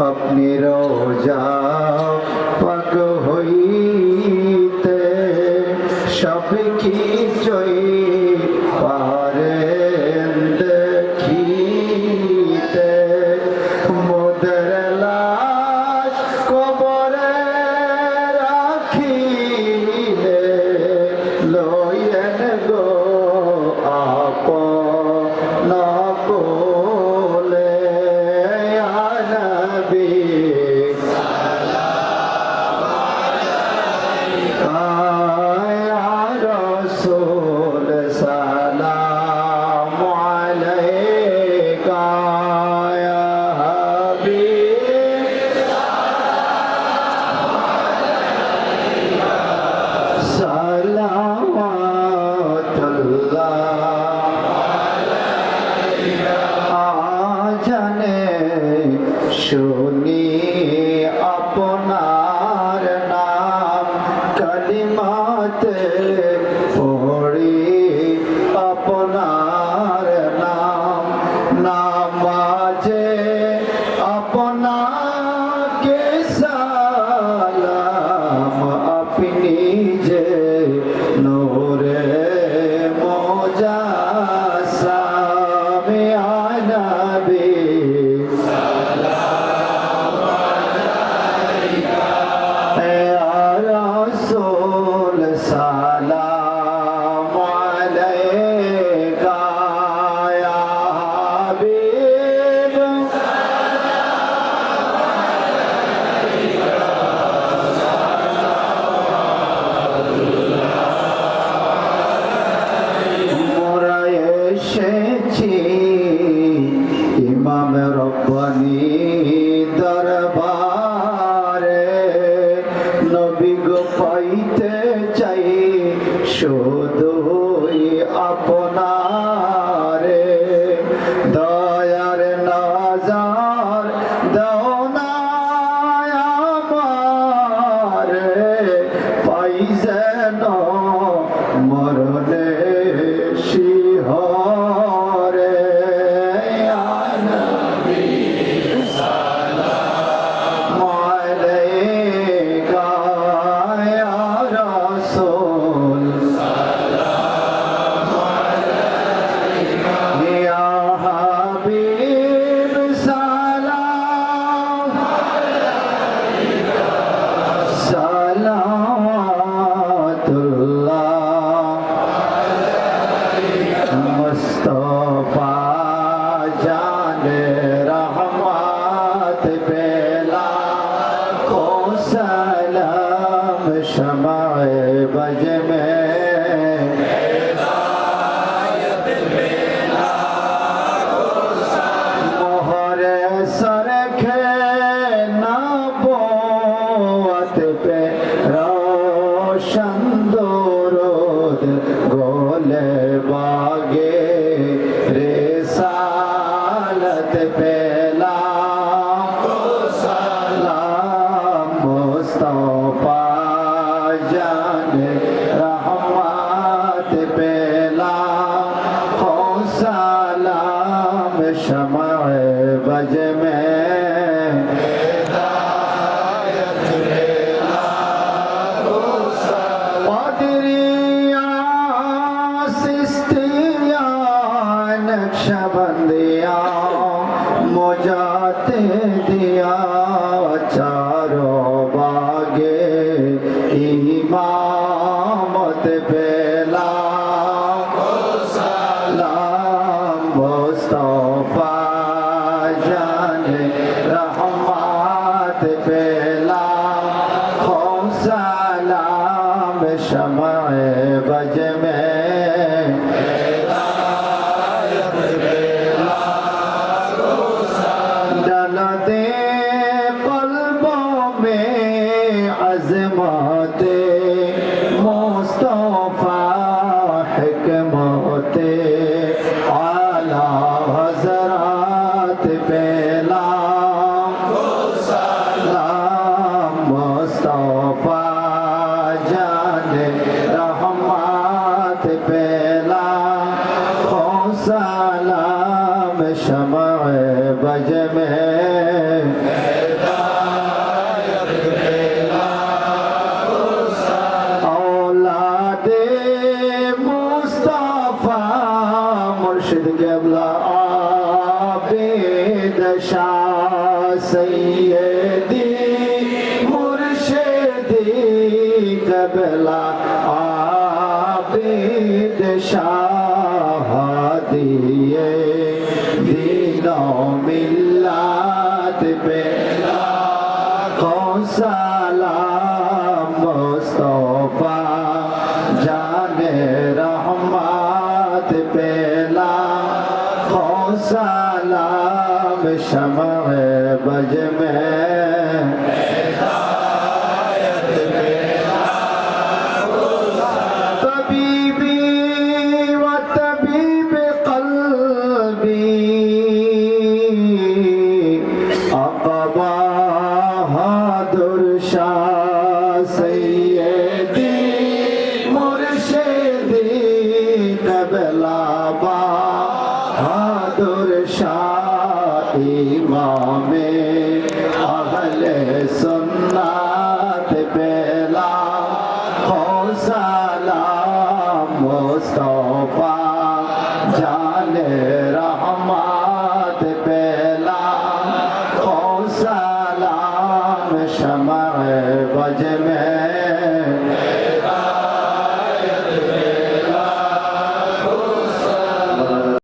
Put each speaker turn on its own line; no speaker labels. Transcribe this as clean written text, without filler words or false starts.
अपनी रोजा पग হইতে সব কিছুই পারেন দেখিতে মোদের লাশ কবরে রাখিলে লইয়েন গো আপনা কোলে ইয়া নবী শুনি আপনার নাম কালিমাতে পড়ি আপনার নাম নামাজে আপনাকে সালাম আপনি যে নূরে মুজাসসাম ইয়া নবী ইমাম রব্বানী দরবারে নবী গো পাইতে চাই শুধুই আপনারে দয়ার নজর দাও না আমারে পাই যেন মরণে শিহরে ইয়া নবী সালাম আলাইকা ইয়া রাসূল সালাম আলাইকা ইয়া হাবিব সালাম আলাইকা সালাওয়াতুল্লাহ मुस्तफा जाने रहमत बेला को सलाम शमाए बज में मोहरे सर खे नबूवत पे रोशन दुरूद गोले बागे रिसालत पेला सलाम मुस्तफा जाने रहमत पेला हो सलाम शमाए बज में हिदायत पेला हो सलाम में अज़मते मुस्तफ़ा हिकमते आला हज़रात पेला सलाम मुस्तफ़ा जाने रहमत पेला खो सलाम शमअ बज में औलादे मुस्तफ़ा मुर्शिद क़िबला आबिद शाह सैयदी मुर्शिदी क़िबला आबिद शाह दिए दीनो मिल्लत पे कौन सलाम मुस्तफ़ा जाने रहमत पेला कौन सलाम शमअ बज में तबीबी व तबीब क़ल्बी अक़बा बहादुर शाह सैयदी मुर्शिदी क़िबला बहादुर शाह इमामे अहले सुन्नत पेला खो सलाम मुस्तफ़ा जाने